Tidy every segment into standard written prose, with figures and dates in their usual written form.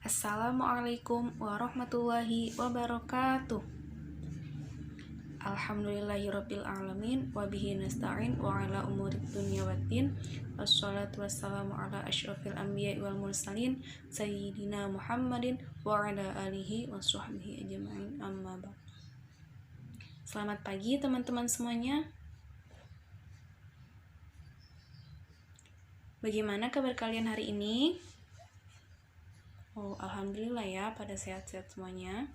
Assalamualaikum warahmatullahi wabarakatuh. Alhamdulillahirabbil alamin wa bihi nasta'in wa ala umurid dunya waddin. Wassalatu wassalamu ala asyrafil anbiya'i wal mursalin sayyidina Muhammadin wa ala alihi washabbihi ajma'in, amma ba'd. Selamat pagi teman-teman semuanya. Bagaimana kabar kalian hari ini? Alhamdulillah ya, pada sehat-sehat semuanya.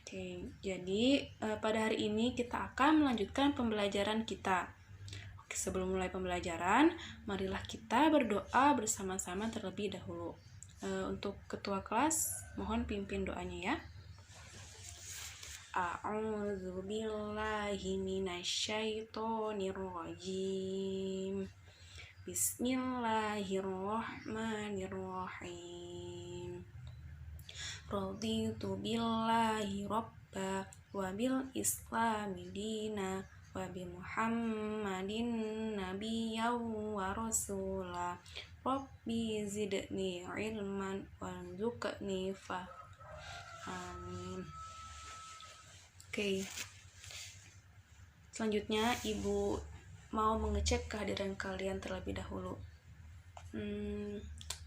Oke, jadi pada hari ini kita akan melanjutkan pembelajaran kita. Oke, sebelum mulai pembelajaran, marilah kita berdoa bersama-sama terlebih dahulu. Untuk ketua kelas, mohon pimpin doanya ya. A'udzu billahi minasyaitonir rajim. Bismillahirrahmanirrahim. Raditu billahi rabba wa bil islami dina wa bi Muhammadin nabiyyan wa rasula. Rabbi zidni ilman warzuqni amin. Oke. Selanjutnya Ibu mau mengecek kehadiran kalian terlebih dahulu.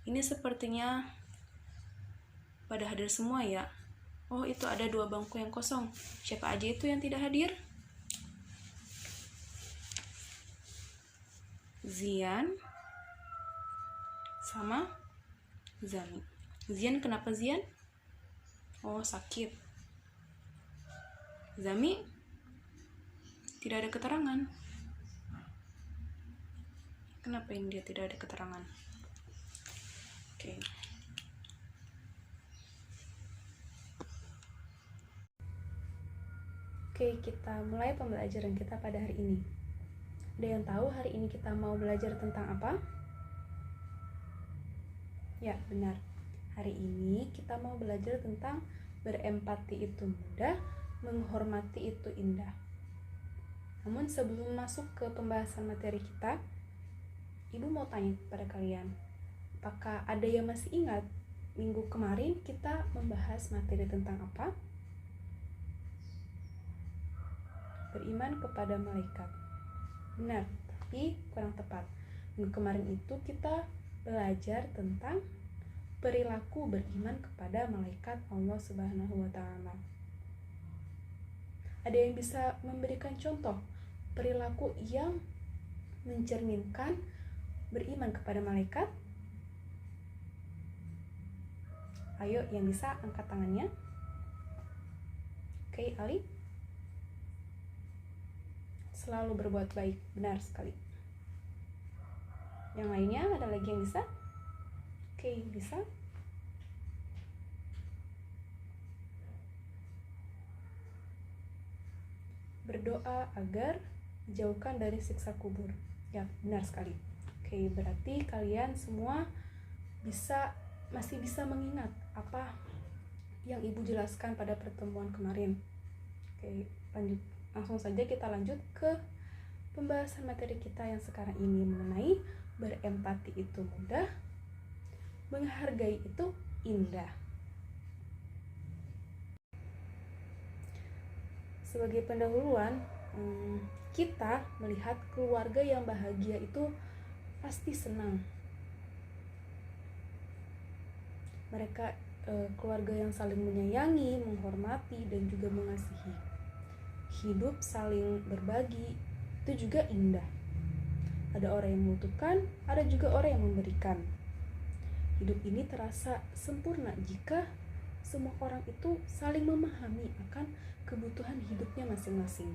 Ini sepertinya pada hadir semua ya. Oh, itu ada 2 bangku yang kosong. Siapa aja itu yang tidak hadir? Zian sama Zami. Zian, kenapa Zian? Oh, sakit. Zami tidak ada keterangan. Kenapa ini dia tidak ada keterangan? Oke. Oke, kita mulai pembelajaran kita pada hari ini. Ada yang tahu hari ini kita mau belajar tentang apa? Ya, benar. Hari ini kita mau belajar tentang berempati itu mudah, menghormati itu indah. Namun sebelum masuk ke pembahasan materi kita, Ibu mau tanya kepada kalian, apakah ada yang masih ingat minggu kemarin kita membahas materi tentang apa? Beriman kepada malaikat. Benar, tapi kurang tepat. Minggu kemarin itu kita belajar tentang perilaku beriman kepada malaikat Allah Subhanahu wa Ta'ala. Ada yang bisa memberikan contoh perilaku yang mencerminkan beriman kepada malaikat? Ayo, yang bisa angkat tangannya. Oke, Ali. Selalu berbuat baik, benar sekali. Yang lainnya, ada lagi yang bisa? Oke, bisa. Berdoa agar dijauhkan dari siksa kubur. Ya, benar sekali. Oke, berarti kalian semua masih bisa mengingat apa yang Ibu jelaskan pada pertemuan kemarin. Oke, langsung saja kita lanjut ke pembahasan materi kita yang sekarang ini mengenai berempati itu mudah, menghargai itu indah. Sebagai pendahuluan, kita melihat keluarga yang bahagia itu pasti senang. Mereka keluarga yang saling menyayangi, menghormati, dan juga mengasihi. Hidup saling berbagi, itu juga indah. Ada orang yang membutuhkan, ada juga orang yang memberikan. Hidup ini terasa sempurna jika semua orang itu saling memahami akan kebutuhan hidupnya masing-masing.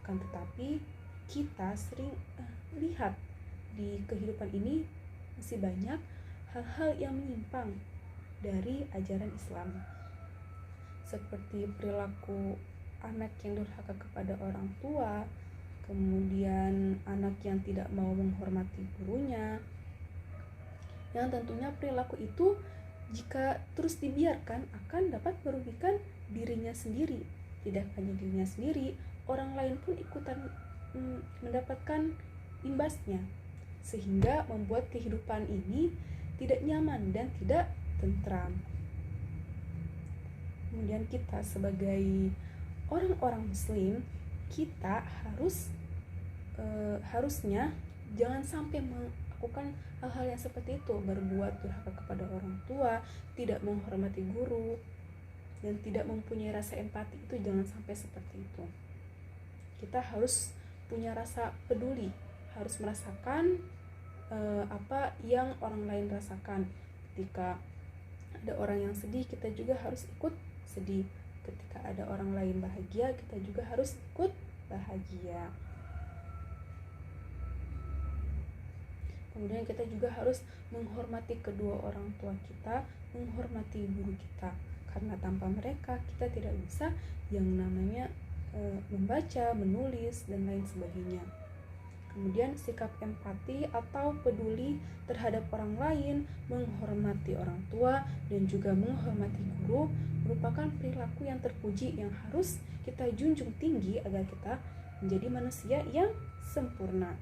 Akan tetapi, kita sering lihat di kehidupan ini masih banyak hal-hal yang menyimpang dari ajaran Islam, seperti perilaku anak yang durhaka kepada orang tua, kemudian anak yang tidak mau menghormati gurunya, yang tentunya perilaku itu jika terus dibiarkan akan dapat merugikan dirinya sendiri. Tidak hanya dirinya sendiri, orang lain pun ikutan mendapatkan imbasnya, sehingga membuat kehidupan ini tidak nyaman dan tidak tentram. Kemudian kita sebagai orang-orang muslim, kita harusnya jangan sampai melakukan hal-hal yang seperti itu, berbuat durhaka kepada orang tua, tidak menghormati guru, dan tidak mempunyai rasa empati. Itu jangan sampai seperti itu. Kita harus punya rasa peduli, harus merasakan apa yang orang lain rasakan. Ketika ada orang yang sedih, kita juga harus ikut sedih. Ketika ada orang lain bahagia, kita juga harus ikut bahagia. Kemudian kita juga harus menghormati kedua orang tua kita, menghormati guru kita, karena tanpa mereka kita tidak bisa yang namanya membaca, menulis, dan lain sebagainya. Kemudian sikap empati atau peduli terhadap orang lain, menghormati orang tua, dan juga menghormati guru merupakan perilaku yang terpuji yang harus kita junjung tinggi agar kita menjadi manusia yang sempurna.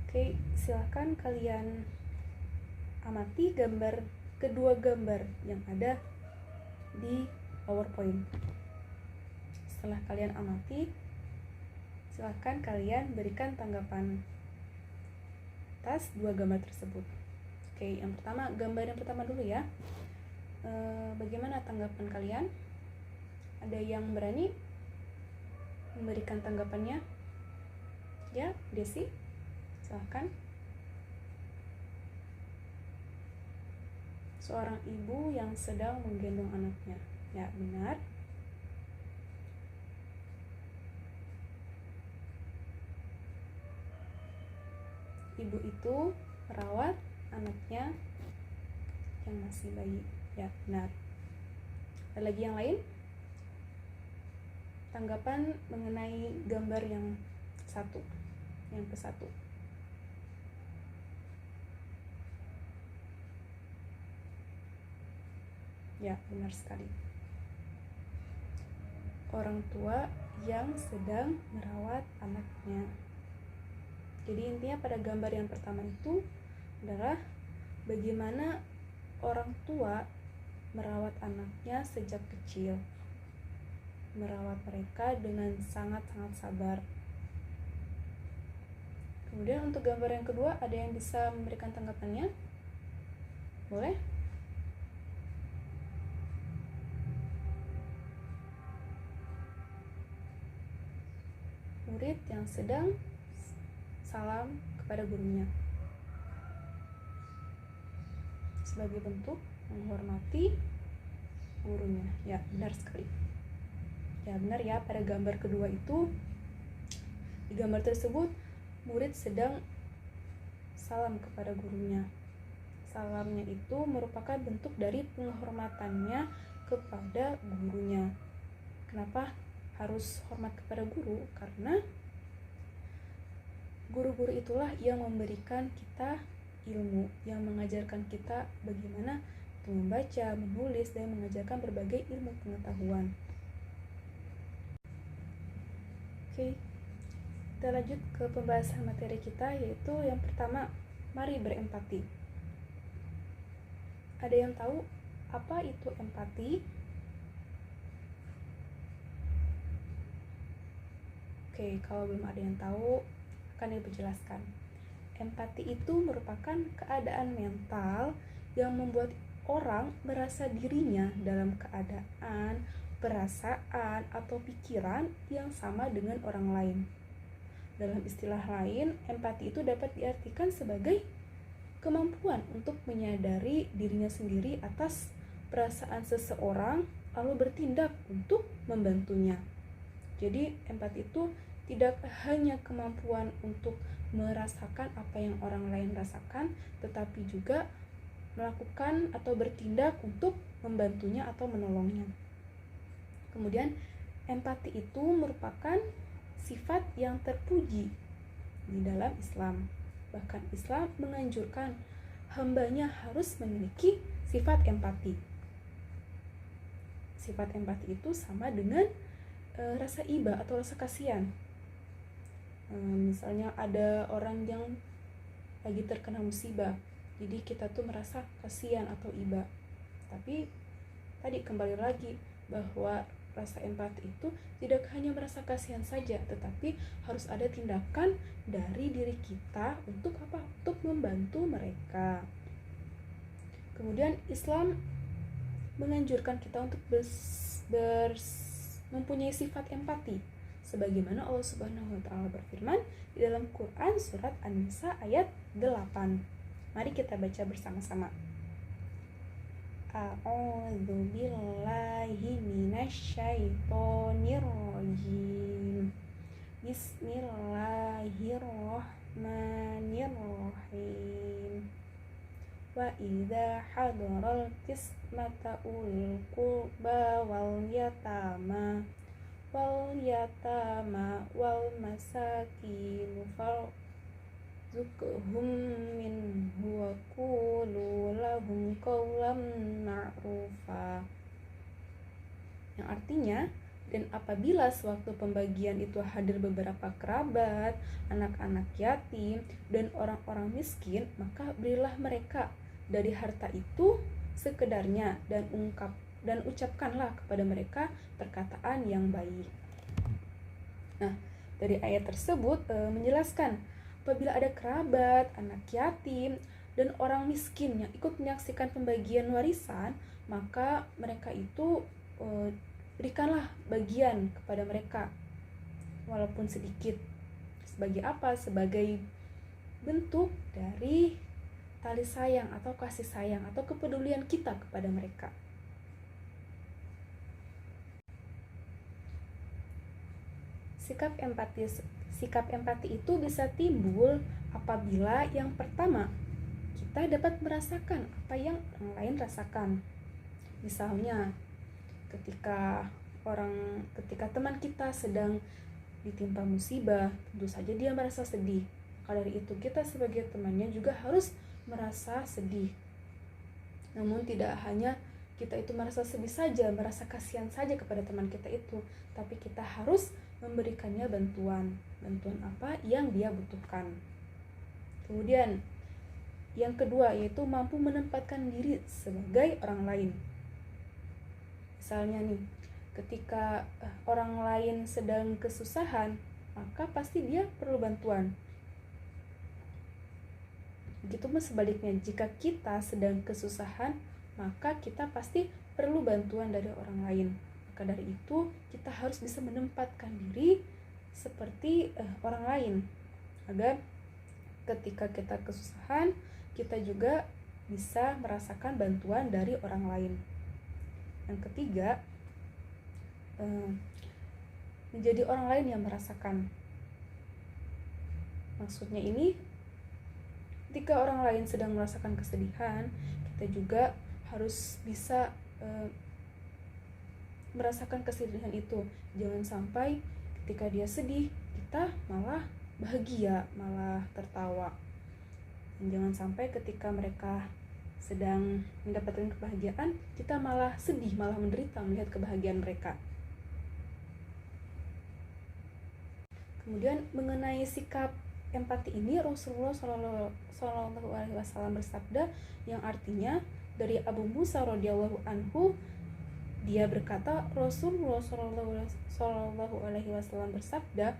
Oke, silakan kalian amati kedua gambar yang ada di PowerPoint. Setelah kalian amati, silakan kalian berikan tanggapan atas dua gambar tersebut. Oke, gambar yang pertama dulu ya. Bagaimana tanggapan kalian? Ada yang berani memberikan tanggapannya? Ya, Desi, silakan. Seorang ibu yang sedang menggendong anaknya. Ya, benar. Ibu itu merawat anaknya yang masih bayi. Ya, benar. Ada lagi yang lain? Tanggapan mengenai gambar yang ke-1. Ya, benar sekali. Orang tua yang sedang merawat anaknya. Jadi intinya pada gambar yang pertama itu adalah bagaimana orang tua merawat anaknya sejak kecil, merawat mereka dengan sangat-sangat sabar. Kemudian untuk gambar yang kedua, ada yang bisa memberikan tanggapannya? Boleh? Murid yang sedang salam kepada gurunya sebagai bentuk menghormati gurunya. Ya, benar sekali. Ya, benar ya, pada gambar kedua itu, di gambar tersebut murid sedang salam kepada gurunya. Salamnya itu merupakan bentuk dari penghormatannya kepada gurunya. Kenapa harus hormat kepada guru? Karena guru-guru itulah yang memberikan kita ilmu, yang mengajarkan kita bagaimana membaca, menulis, dan mengajarkan berbagai ilmu pengetahuan. Oke, kita lanjut ke pembahasan materi kita, yaitu yang pertama, mari berempati. Ada yang tahu apa itu empati? Oke, kalau belum ada yang tahu, akan dijelaskan. Empati itu merupakan keadaan mental yang membuat orang merasa dirinya dalam keadaan, perasaan, atau pikiran yang sama dengan orang lain. Dalam istilah lain, empati itu dapat diartikan sebagai kemampuan untuk menyadari dirinya sendiri atas perasaan seseorang, lalu bertindak untuk membantunya. Jadi, empati itu tidak hanya kemampuan untuk merasakan apa yang orang lain rasakan, tetapi juga melakukan atau bertindak untuk membantunya atau menolongnya. Kemudian, empati itu merupakan sifat yang terpuji di dalam Islam. Bahkan Islam menganjurkan hambanya harus memiliki sifat empati. Sifat empati itu sama dengan rasa iba atau rasa kasihan. Misalnya ada orang yang lagi terkena musibah, jadi kita tuh merasa kasihan atau iba. Tapi tadi kembali lagi bahwa rasa empati itu tidak hanya merasa kasihan saja, tetapi harus ada tindakan dari diri kita untuk apa? Untuk membantu mereka. Kemudian Islam menganjurkan kita untuk mempunyai sifat empati, sebagaimana Allah Subhanahu wa taala berfirman di dalam Quran surat An-Nisa ayat 8. Mari kita baca bersama-sama. A'udzu billahi minasyaitonir rajim. Bismillahirrahmanirrahim. Wa idza hadaral qismata ulul qurba wal yatama wal masakin farzuqhum minhu wa qulu lahum qawlan ma'rufa. Yang artinya, dan apabila sewaktu pembagian itu hadir beberapa kerabat, anak-anak yatim, dan orang-orang miskin, maka berilah mereka dari harta itu sekedarnya dan ucapkanlah kepada mereka perkataan yang baik. Nah, dari ayat tersebut menjelaskan apabila ada kerabat, anak yatim, dan orang miskin yang ikut menyaksikan pembagian warisan, maka mereka itu berikanlah bagian kepada mereka walaupun sedikit. Sebagai apa? Sebagai bentuk dari tali sayang atau kasih sayang atau kepedulian kita kepada mereka. Sikap empati itu bisa timbul apabila yang pertama, kita dapat merasakan apa yang orang lain rasakan. Misalnya, ketika teman kita sedang ditimpa musibah, tentu saja dia merasa sedih. Maka dari itu kita sebagai temannya juga harus merasa sedih. Namun tidak hanya kita itu merasa sedih saja, merasa kasihan saja kepada teman kita itu, tapi kita harus memberikannya bantuan apa yang dia butuhkan. Kemudian yang kedua yaitu mampu menempatkan diri sebagai orang lain. Misalnya nih, ketika orang lain sedang kesusahan, maka pasti dia perlu bantuan. Begitupun sebaliknya, jika kita sedang kesusahan, maka kita pasti perlu bantuan dari orang lain. Maka dari itu, kita harus bisa menempatkan diri seperti orang lain, agar ketika kita kesusahan, kita juga bisa merasakan bantuan dari orang lain. Yang ketiga, menjadi orang lain yang merasakan. Maksudnya ini, ketika orang lain sedang merasakan kesedihan, kita juga harus bisa merasakan kesedihan itu. Jangan sampai ketika dia sedih, kita malah bahagia, malah tertawa. Dan jangan sampai ketika mereka sedang mendapatkan kebahagiaan, kita malah sedih, malah menderita melihat kebahagiaan mereka. Kemudian mengenai sikap empati ini, Rasulullah SAW bersabda, yang artinya dari Abu Musa radhiyallahu anhu, dia berkata, Rasulullah SAW bersabda,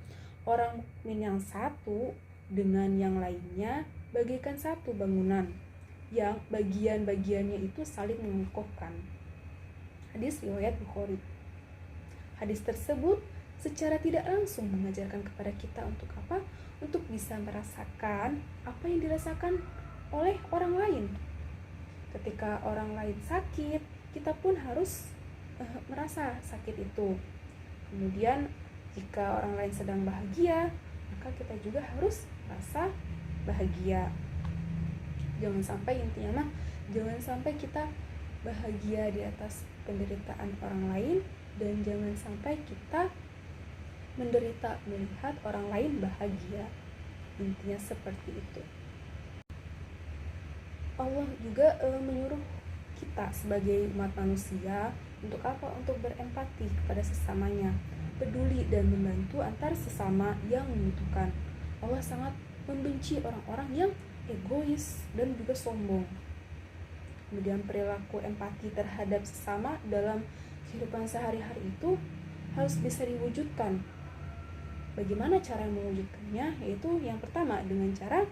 orang mukmin yang satu dengan yang lainnya bagaikan satu bangunan yang bagian-bagiannya itu saling mengokohkan. Hadis riwayat Bukhari. Hadis tersebut secara tidak langsung mengajarkan kepada kita untuk apa? Untuk bisa merasakan apa yang dirasakan oleh orang lain. Ketika orang lain sakit, kita pun harus merasa sakit itu. Kemudian jika orang lain sedang bahagia, maka kita juga harus merasa bahagia. Jangan sampai jangan sampai kita bahagia di atas penderitaan orang lain, dan jangan sampai kita menderita melihat orang lain bahagia. Intinya seperti itu. Allah juga menyuruh kita sebagai umat manusia untuk apa? Untuk berempati kepada sesamanya, peduli dan membantu antar sesama yang membutuhkan. Allah sangat membenci orang-orang yang egois, dan juga sombong. Kemudian perilaku empati terhadap sesama dalam kehidupan sehari-hari itu harus bisa diwujudkan. Bagaimana cara mewujudkannya? Yaitu yang pertama dengan cara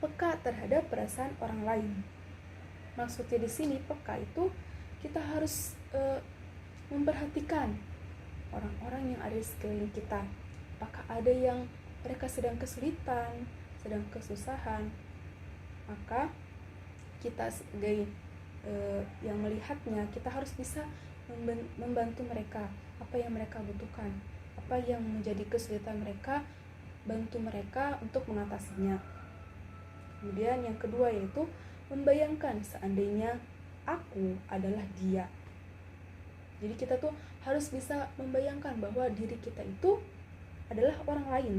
peka terhadap perasaan orang lain. Maksudnya di sini peka itu kita harus memperhatikan orang-orang yang ada di sekeliling kita. Apakah ada yang mereka sedang kesulitan, sedang kesusahan, maka kita sebagai yang melihatnya, kita harus bisa membantu mereka. Apa yang mereka butuhkan, apa yang menjadi kesulitan mereka, bantu mereka untuk mengatasinya. Kemudian yang kedua yaitu membayangkan seandainya aku adalah dia. Jadi kita tuh harus bisa membayangkan bahwa diri kita itu adalah orang lain.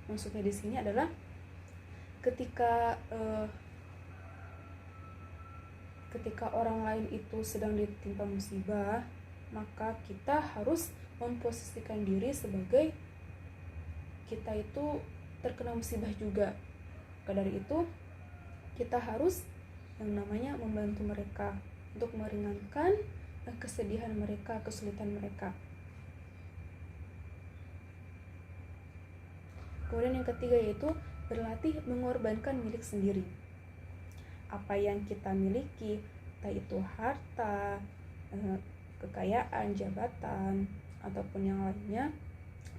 Maksudnya di sini adalah ketika orang lain itu sedang ditimpa musibah, maka kita harus memposisikan diri sebagai kita itu terkena musibah juga. Maka dari itu kita harus yang namanya membantu mereka untuk meringankan kesedihan mereka, kesulitan mereka. Kemudian yang ketiga yaitu berlatih mengorbankan milik sendiri. Apa yang kita miliki, entah itu harta, kekayaan, jabatan, ataupun yang lainnya,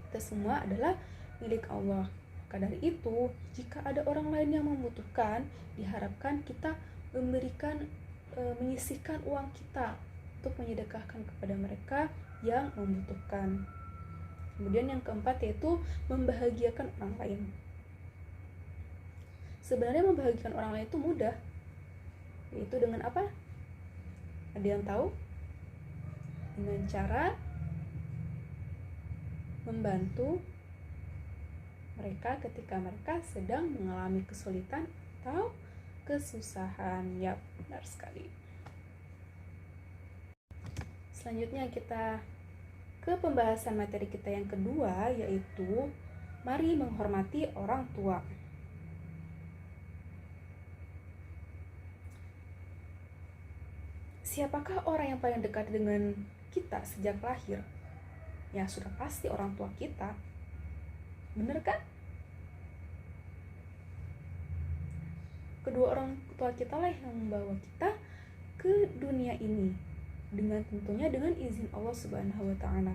itu semua adalah milik Allah. Maka dari itu, jika ada orang lain yang membutuhkan, diharapkan kita menyisihkan uang kita untuk menyedekahkan kepada mereka yang membutuhkan. Kemudian yang keempat yaitu membahagiakan orang lain. Sebenarnya membahagiakan orang lain itu mudah. Yaitu dengan apa? Ada yang tahu? Dengan cara membantu mereka ketika mereka sedang mengalami kesulitan atau kesusahan. Ya, benar sekali. Selanjutnya kita ke pembahasan materi kita yang kedua, yaitu mari menghormati orang tua. Siapakah orang yang paling dekat dengan kita sejak lahir? Ya sudah pasti orang tua kita. Benar kan? Kedua orang tua kita lah yang membawa kita ke dunia ini, tentunya dengan izin Allah Subhanahu wa Ta'ala.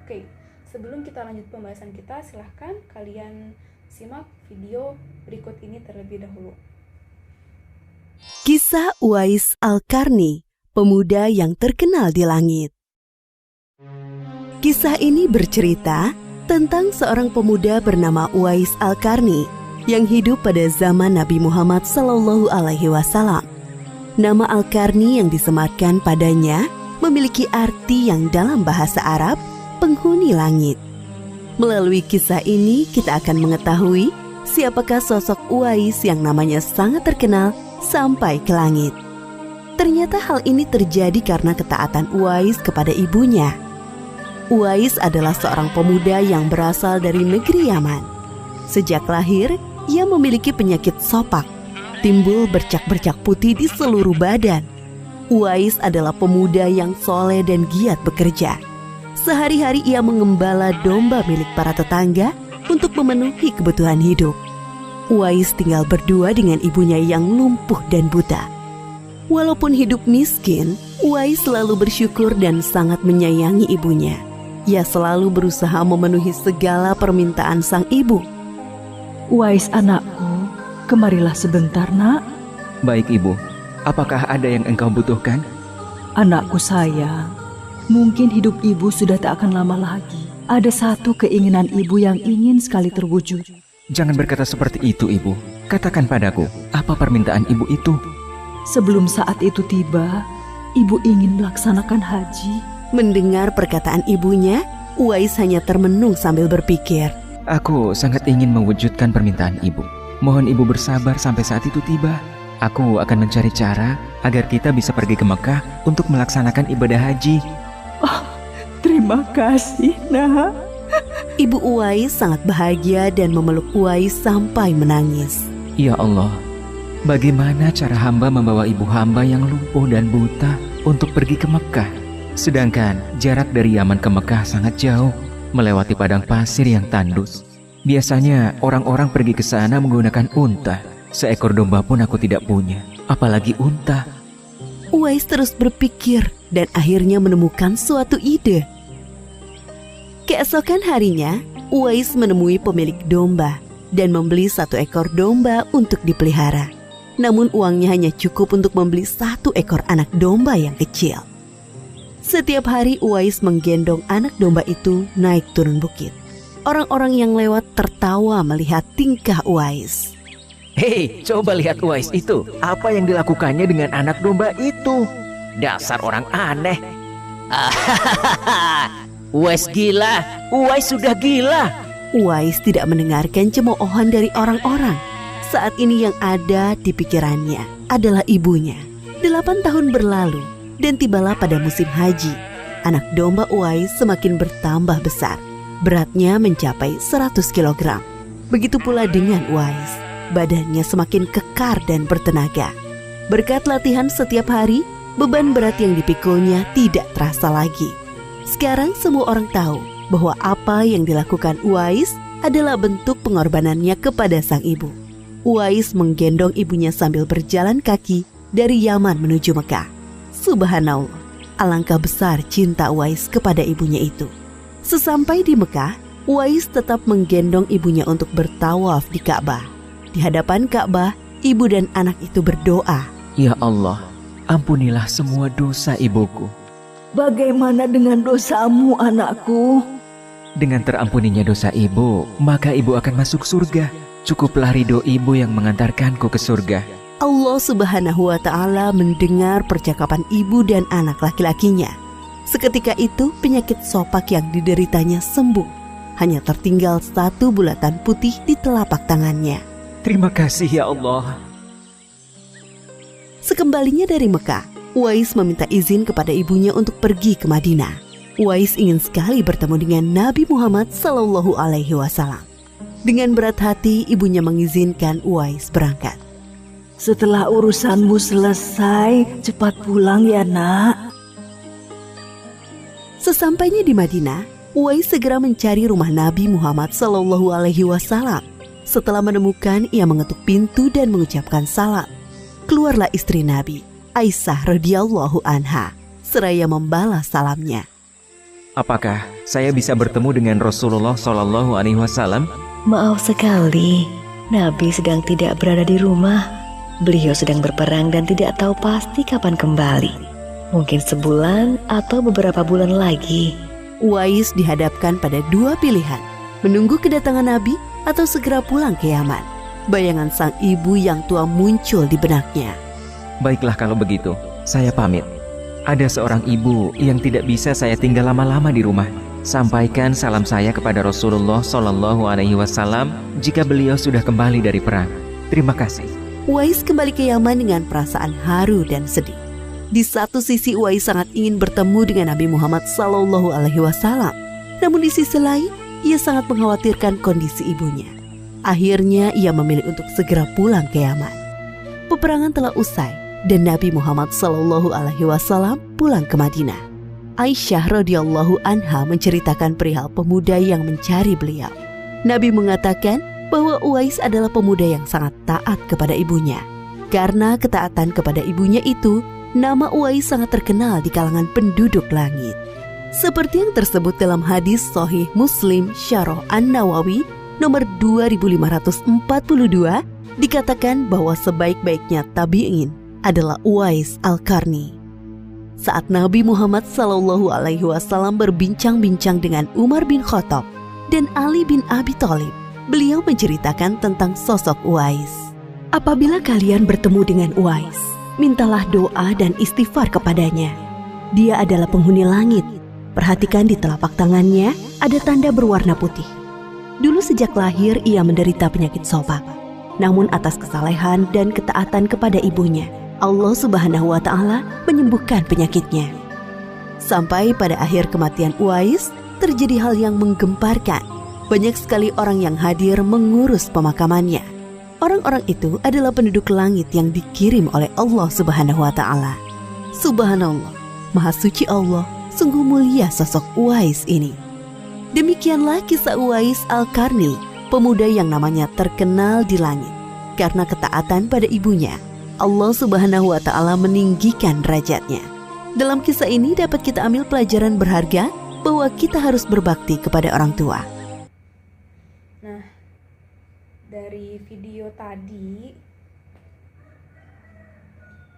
Oke, sebelum kita lanjut pembahasan kita, silahkan kalian simak video berikut ini terlebih dahulu. Kisah Uwais Al-Qarni, pemuda yang terkenal di langit. Kisah ini bercerita tentang seorang pemuda bernama Uwais Al-Qarni yang hidup pada zaman Nabi Muhammad SAW. Nama Al-Qarni yang disematkan padanya memiliki arti yang dalam bahasa Arab, penghuni langit. Melalui kisah ini kita akan mengetahui siapakah sosok Uwais yang namanya sangat terkenal sampai ke langit. Ternyata hal ini terjadi karena ketaatan Uwais kepada ibunya. Uwais adalah seorang pemuda yang berasal dari negeri Yaman. Sejak lahir, ia memiliki penyakit sopak, timbul bercak-bercak putih di seluruh badan. Uwais adalah pemuda yang soleh dan giat bekerja. Sehari-hari ia mengembala domba milik para tetangga untuk memenuhi kebutuhan hidup. Uwais tinggal berdua dengan ibunya yang lumpuh dan buta. Walaupun hidup miskin, Uwais selalu bersyukur dan sangat menyayangi ibunya. Ia selalu berusaha memenuhi segala permintaan sang ibu. Uwais anakku, kemarilah sebentar nak. Baik ibu, apakah ada yang engkau butuhkan? Anakku sayang, mungkin hidup ibu sudah tak akan lama lagi. Ada satu keinginan ibu yang ingin sekali terwujud. Jangan berkata seperti itu ibu. Katakan padaku, apa permintaan ibu itu? Sebelum saat itu tiba, ibu ingin melaksanakan haji. Mendengar perkataan ibunya, Uwais hanya termenung sambil berpikir. Aku sangat ingin mewujudkan permintaan ibu. Mohon ibu bersabar sampai saat itu tiba. Aku akan mencari cara agar kita bisa pergi ke Mekah untuk melaksanakan ibadah haji. Oh, terima kasih nak. Ibu Uwais sangat bahagia dan memeluk Uwais sampai menangis. Ya Allah, bagaimana cara hamba membawa ibu hamba yang lumpuh dan buta untuk pergi ke Mekah? Sedangkan jarak dari Yaman ke Mekah sangat jauh, melewati padang pasir yang tandus. Biasanya orang-orang pergi ke sana menggunakan unta. Seekor domba pun aku tidak punya, apalagi unta. Uwais terus berpikir dan akhirnya menemukan suatu ide. Keesokan harinya, Uwais menemui pemilik domba dan membeli 1 ekor domba untuk dipelihara. Namun uangnya hanya cukup untuk membeli 1 ekor anak domba yang kecil. Setiap hari Uwais menggendong anak domba itu naik turun bukit. Orang-orang yang lewat tertawa melihat tingkah Uwais. Hei, coba lihat Uwais itu. Apa yang dilakukannya dengan anak domba itu? Dasar orang aneh. Uwais gila. Uwais sudah gila. Uwais tidak mendengarkan cemoohan dari orang-orang. Saat ini yang ada di pikirannya adalah ibunya. 8 tahun berlalu dan tibalah pada musim haji. Anak domba Uwais semakin bertambah besar. Beratnya mencapai 100 kg. Begitu pula dengan Uwais. Badannya semakin kekar dan bertenaga. Berkat latihan setiap hari, beban berat yang dipikulnya tidak terasa lagi. Sekarang semua orang tahu bahwa apa yang dilakukan Uwais adalah bentuk pengorbanannya kepada sang ibu. Uwais menggendong ibunya sambil berjalan kaki dari Yaman menuju Mekah. Subhanallah, alangkah besar cinta Uwais kepada ibunya itu. Sesampai di Mekah, Uwais tetap menggendong ibunya untuk bertawaf di Ka'bah. Di hadapan Ka'bah, ibu dan anak itu berdoa, Ya Allah, ampunilah semua dosa ibuku. Bagaimana dengan dosamu, anakku? Dengan terampuninya dosa ibu, maka ibu akan masuk surga. Cukuplah ridho ibu yang mengantarkanku ke surga. Allah Subhanahu wa Ta'ala mendengar percakapan ibu dan anak laki-lakinya. Seketika itu penyakit sopak yang dideritanya sembuh. Hanya tertinggal 1 bulatan putih di telapak tangannya. Terima kasih ya Allah. Sekembalinya dari Mekah, Uwais meminta izin kepada ibunya untuk pergi ke Madinah. Uwais ingin sekali bertemu dengan Nabi Muhammad SAW. Dengan berat hati, ibunya mengizinkan Uwais berangkat. Setelah urusanmu selesai, cepat pulang ya nak. Sesampainya di Madinah, Uwais segera mencari rumah Nabi Muhammad SAW. Setelah menemukan, ia mengetuk pintu dan mengucapkan salam. Keluarlah istri Nabi, Aisyah radhiyallahu anha, seraya membalas salamnya. Apakah saya bisa bertemu dengan Rasulullah SAW? Maaf sekali, Nabi sedang tidak berada di rumah. Beliau sedang berperang dan tidak tahu pasti kapan kembali. Mungkin sebulan atau beberapa bulan lagi. Uwais dihadapkan pada 2 pilihan, menunggu kedatangan Nabi atau segera pulang ke Yaman. Bayangan sang ibu yang tua muncul di benaknya. Baiklah kalau begitu, saya pamit. Ada seorang ibu yang tidak bisa saya tinggal lama-lama di rumah. Sampaikan salam saya kepada Rasulullah SAW jika beliau sudah kembali dari perang. Terima kasih. Uwais kembali ke Yaman dengan perasaan haru dan sedih. Di satu sisi Uwais sangat ingin bertemu dengan Nabi Muhammad SAW. Namun di sisi lain, ia sangat mengkhawatirkan kondisi ibunya. Akhirnya ia memilih untuk segera pulang ke Yaman. Peperangan telah usai dan Nabi Muhammad SAW pulang ke Madinah. Aisyah radhiyallahu anha menceritakan perihal pemuda yang mencari beliau. Nabi mengatakan bahwa Uwais adalah pemuda yang sangat taat kepada ibunya. Karena ketaatan kepada ibunya itu, nama Uwais sangat terkenal di kalangan penduduk langit. Seperti yang tersebut dalam hadis Sahih Muslim Syarah An-Nawawi nomor 2542, dikatakan bahwa sebaik-baiknya tabi'in adalah Uwais Al-Qarni. Saat Nabi Muhammad SAW berbincang-bincang dengan Umar bin Khattab dan Ali bin Abi Thalib, beliau menceritakan tentang sosok Uwais. Apabila kalian bertemu dengan Uwais, mintalah doa dan istighfar kepadanya. Dia adalah penghuni langit. Perhatikan di telapak tangannya ada tanda berwarna putih. Dulu sejak lahir ia menderita penyakit sopak. Namun atas kesalehan dan ketaatan kepada ibunya, Allah Subhanahu wa Ta'ala menyembuhkan penyakitnya. Sampai pada akhir kematian Uwais, terjadi hal yang menggemparkan. Banyak sekali orang yang hadir mengurus pemakamannya. Orang-orang itu adalah penduduk langit yang dikirim oleh Allah Subhanahu wa Ta'ala. Subhanallah, Maha Suci Allah, sungguh mulia sosok Uwais ini. Demikianlah kisah Uwais Al-Qarni, pemuda yang namanya terkenal di langit. Karena ketaatan pada ibunya, Allah Subhanahu wa Ta'ala meninggikan derajatnya. Dalam kisah ini dapat kita ambil pelajaran berharga bahwa kita harus berbakti kepada orang tua. Nah, dari video tadi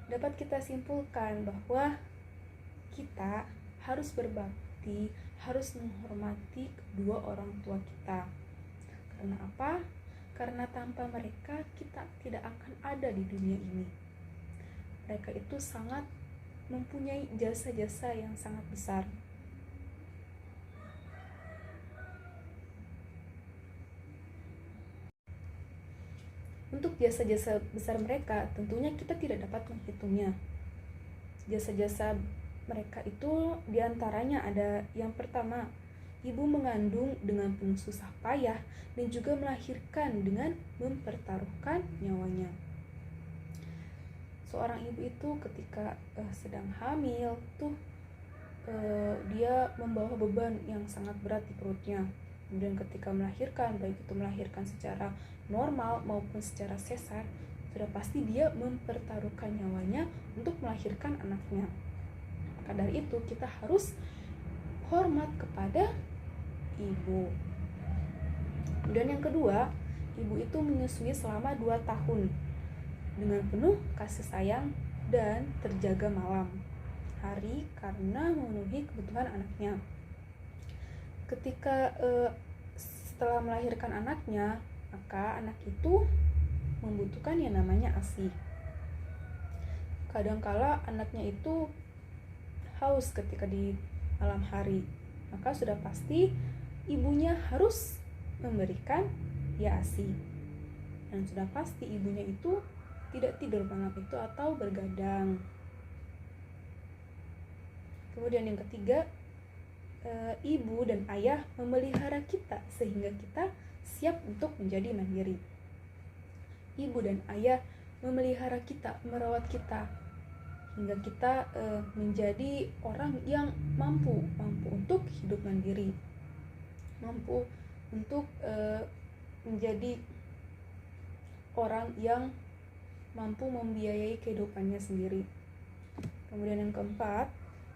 dapat kita simpulkan bahwa kita harus berbakti, harus menghormati kedua orang tua kita. Karena apa? Karena tanpa mereka kita tidak akan ada di dunia ini. Mereka itu sangat mempunyai jasa-jasa yang sangat besar. Untuk jasa-jasa besar mereka, tentunya kita tidak dapat menghitungnya. Jasa-jasa mereka itu diantaranya ada yang pertama, ibu mengandung dengan penuh susah payah dan juga melahirkan dengan mempertaruhkan nyawanya. Seorang ibu itu ketika sedang hamil dia membawa beban yang sangat berat di perutnya. Kemudian ketika melahirkan, baik itu melahirkan secara normal maupun secara sesar, sudah pasti dia mempertaruhkan nyawanya untuk melahirkan anaknya. Maka dari itu kita harus hormat kepada ibu. Kemudian yang kedua, ibu itu menyusui selama 2 tahun dengan penuh kasih sayang dan terjaga malam hari karena memenuhi kebutuhan anaknya. Ketika setelah melahirkan anaknya, maka anak itu membutuhkan yang namanya ASI. Kadangkala anaknya itu haus ketika di malam hari, maka sudah pasti ibunya harus memberikan ya ASI. Dan sudah pasti ibunya itu tidak tidur malam itu atau bergadang. Kemudian yang ketiga, ibu dan ayah memelihara kita sehingga kita siap untuk menjadi mandiri. Ibu dan ayah memelihara kita, merawat kita hingga kita menjadi orang yang mampu untuk hidup mandiri, mampu untuk menjadi orang yang mampu membiayai kehidupannya sendiri. Kemudian yang keempat,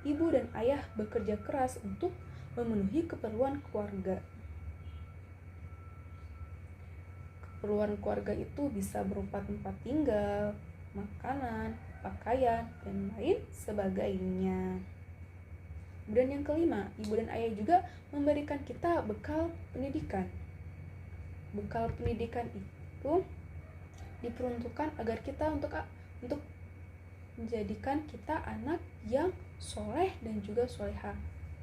ibu dan ayah bekerja keras untuk memenuhi keperluan keluarga. Keperluan keluarga itu bisa berupa tempat tinggal, makanan, pakaian, dan lain sebagainya. Kemudian yang kelima, ibu dan ayah juga memberikan kita bekal pendidikan. Bekal pendidikan itu diperuntukkan agar kita untuk menjadikan kita anak yang soleh dan juga solehah.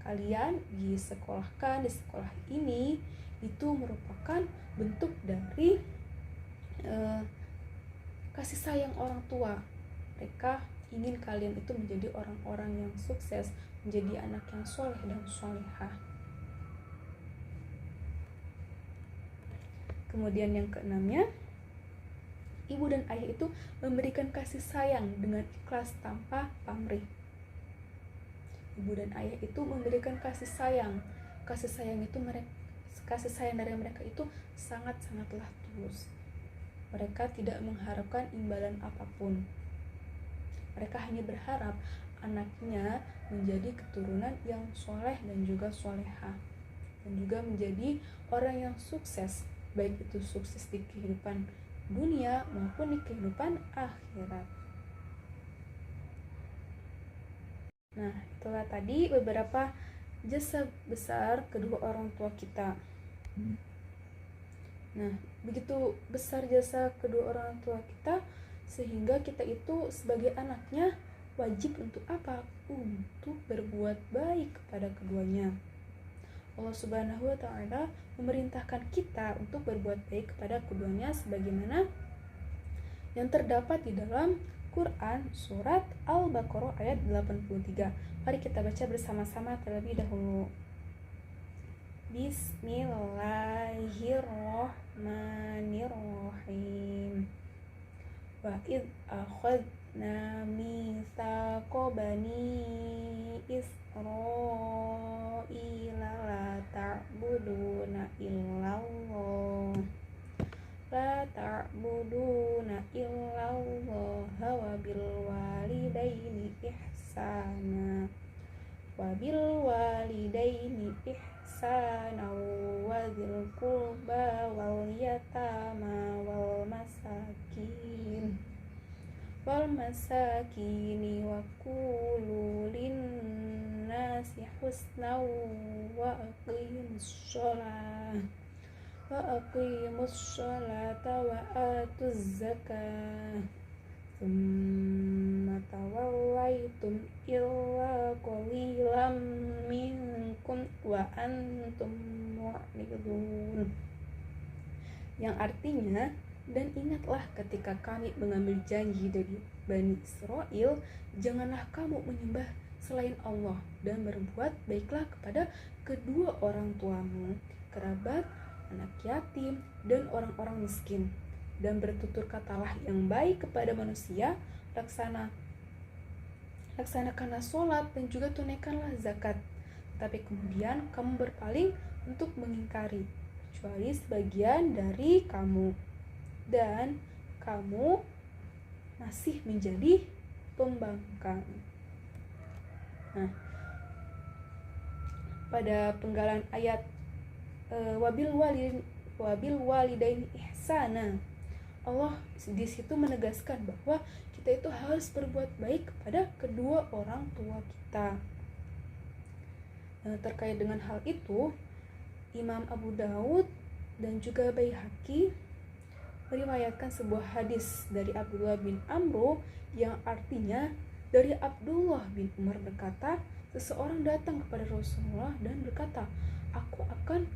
Kalian disekolahkan di sekolah ini itu merupakan bentuk dari kasih sayang orang tua. Mereka ingin kalian itu menjadi orang-orang yang sukses, menjadi anak yang soleh dan solehah. Kemudian yang keenamnya, ibu dan ayah itu memberikan kasih sayang dengan ikhlas tanpa pamrih. Ibu dan ayah itu memberikan kasih sayang. Kasih sayang dari mereka itu sangat-sangatlah tulus. Mereka tidak mengharapkan imbalan apapun. Mereka hanya berharap anaknya menjadi keturunan yang soleh dan juga solehah, dan juga menjadi orang yang sukses, baik itu sukses di kehidupan dunia maupun di kehidupan akhirat. Nah, itulah tadi beberapa jasa besar kedua orang tua kita. Nah, begitu besar jasa kedua orang tua kita sehingga kita itu sebagai anaknya wajib untuk apa? Untuk berbuat baik kepada keduanya. Allah Subhanahu wa Ta'ala memerintahkan kita untuk berbuat baik kepada keduanya sebagaimana yang terdapat di dalam Quran surat Al-Baqarah ayat 83. Mari kita baca bersama-sama terlebih dahulu. Bismillahirrahmanirrahim. Wa id akhadna mitsaqa bani Israila la ta'buduna illallah wa bil walidaini ihsana wa dzil qurba wal yatama wal masakini wa qulu linnasi husna wa aqimus sholata wa atuz zakah summa tawallaitum illa qalilan minkum wa antum mu'ridun, yang artinya, dan ingatlah ketika kami mengambil janji dari Bani Israel, janganlah kamu menyembah selain Allah dan berbuat baiklah kepada kedua orang tuamu, kerabat, anak yatim, dan orang-orang miskin, dan bertutur katalah yang baik kepada manusia, laksanakanlah sholat dan juga tunaikanlah zakat. Tapi kemudian kamu berpaling untuk mengingkari, kecuali sebagian dari kamu, dan kamu masih menjadi pembangkang. Nah, pada penggalan ayat wabil walidaini ihsana, Allah di situ menegaskan bahwa kita itu harus berbuat baik kepada kedua orang tua kita. Terkait dengan hal itu, Imam Abu Daud dan juga Baihaqi meriwayatkan sebuah hadis dari Abdullah bin Amr yang artinya, dari Abdullah bin Umar berkata, seseorang datang kepada Rasulullah dan berkata, aku akan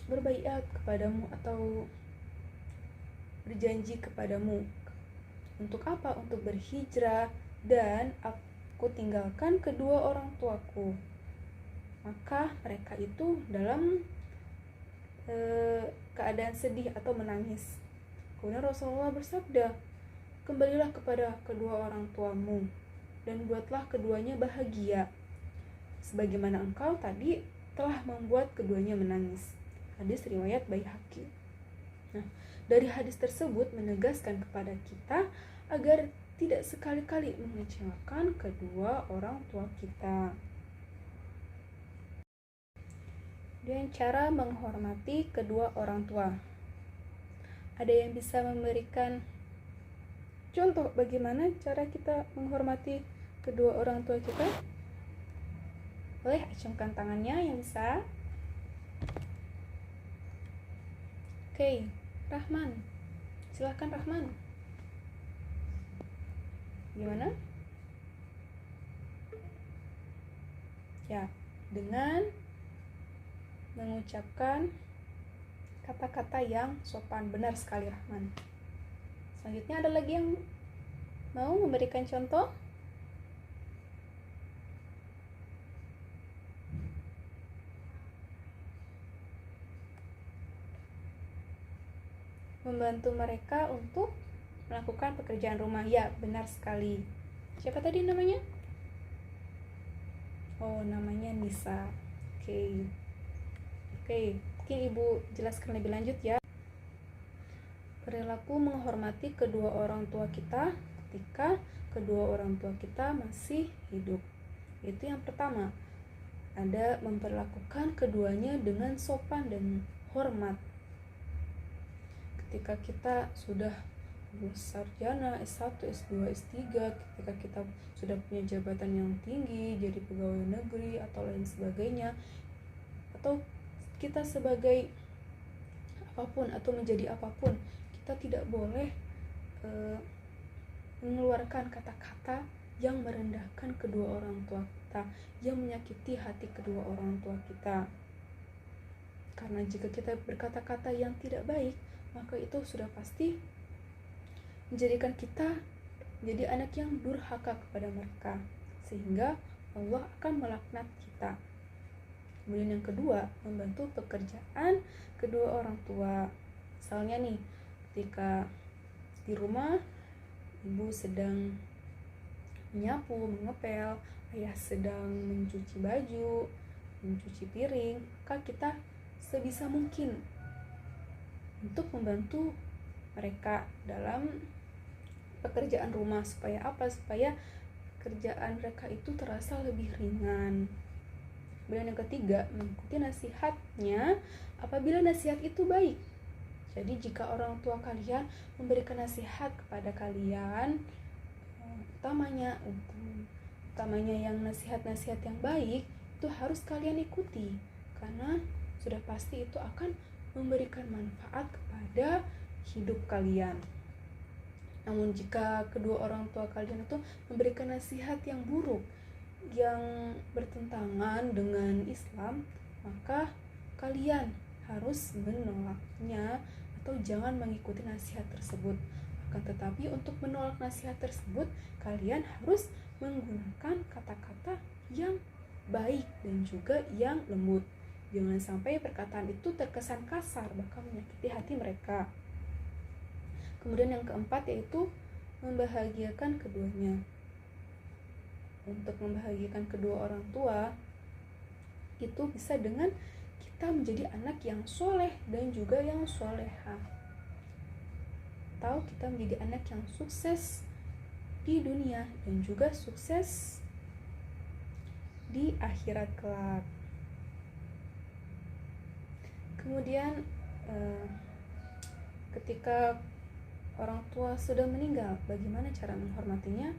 berbaiat kepadamu atau berjanji kepadamu. Untuk apa? Untuk berhijrah, dan aku tinggalkan kedua orang tuaku. Maka mereka itu dalam keadaan sedih atau menangis. Kemudian Rasulullah bersabda, kembalilah kepada kedua orang tuamu dan buatlah keduanya bahagia, sebagaimana engkau tadi telah membuat keduanya menangis. Hadis riwayat Baihaqi. Nah, dari hadis tersebut menegaskan kepada kita agar tidak sekali-kali mengecewakan kedua orang tua kita. Dan cara menghormati kedua orang tua. Ada yang bisa memberikan contoh bagaimana cara kita menghormati kedua orang tua kita? Boleh acungkan tangannya yang bisa. Oke, Rahman. Silakan Rahman. Gimana? Ya, dengan mengucapkan kata-kata yang sopan. Benar sekali Rahman. Selanjutnya ada lagi yang mau memberikan contoh? Membantu mereka untuk melakukan pekerjaan rumah. Ya, benar sekali. Siapa tadi namanya? Oh, namanya Nisa. Oke, mungkin Ibu jelaskan lebih lanjut ya. Perilaku menghormati kedua orang tua kita ketika kedua orang tua kita masih hidup. Itu yang pertama. Ada memperlakukan keduanya dengan sopan dan hormat. Ketika kita sudah lulus sarjana, S1, S2, S3, ketika kita sudah punya jabatan yang tinggi, jadi pegawai negeri atau lain sebagainya, atau kita sebagai apapun atau menjadi apapun, kita tidak boleh mengeluarkan kata-kata yang merendahkan kedua orang tua kita, yang menyakiti hati kedua orang tua kita. Karena jika kita berkata-kata yang tidak baik, maka itu sudah pasti menjadikan kita menjadi anak yang durhaka kepada mereka, sehingga Allah akan melaknat kita. Kemudian yang kedua, membantu pekerjaan kedua orang tua. Misalnya nih, ketika di rumah ibu sedang menyapu, mengepel, ayah sedang mencuci baju, mencuci piring, maka kita sebisa mungkin untuk membantu mereka dalam pekerjaan rumah. Supaya apa? Supaya kerjaan mereka itu terasa lebih ringan. Kemudian yang ketiga, mengikuti nasihatnya apabila nasihat itu baik. Jadi jika orang tua kalian memberikan nasihat kepada kalian, utamanya yang nasihat-nasihat yang baik, itu harus kalian ikuti, karena sudah pasti itu akan memberikan manfaat kepada hidup kalian. Namun jika kedua orang tua kalian itu memberikan nasihat yang buruk, yang bertentangan dengan Islam, maka kalian harus menolaknya atau jangan mengikuti nasihat tersebut. Akan tetapi untuk menolak nasihat tersebut, kalian harus menggunakan kata-kata yang baik dan juga yang lembut. Jangan sampai perkataan itu terkesan kasar, bahkan menyakiti hati mereka. Kemudian yang keempat yaitu membahagiakan keduanya. Untuk membahagiakan kedua orang tua itu bisa dengan kita menjadi anak yang soleh dan juga yang soleha, atau kita menjadi anak yang sukses di dunia dan juga sukses di akhirat kelak. Kemudian ketika orang tua sudah meninggal, bagaimana cara menghormatinya?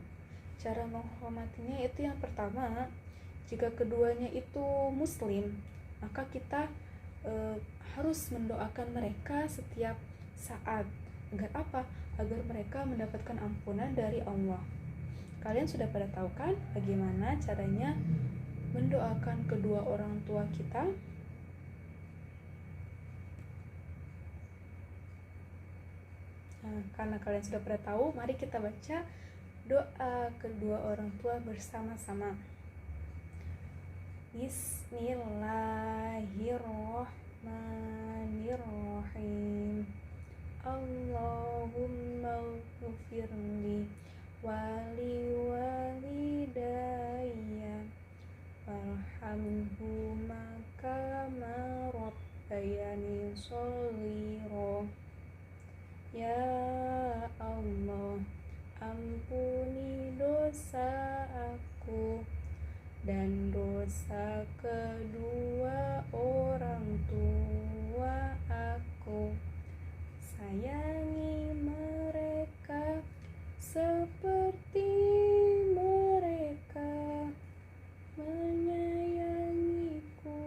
Cara menghormatinya itu yang pertama, jika keduanya itu muslim, maka kita harus mendoakan mereka setiap saat. Agar apa? Agar mereka mendapatkan ampunan dari Allah. Kalian sudah pada tahu kan bagaimana caranya mendoakan kedua orang tua kita? Nah, karena kalian sudah pada tahu, mari kita baca doa kedua orang tua bersama-sama. Bismillahirrahmanirrahim. Allahumma ghfirli wali walidayya warhamhuma kama rabbayani shaghira. Ya Allah, ampuni dosa aku dan dosa kedua orang tua aku. Sayangi mereka seperti mereka menyayangiku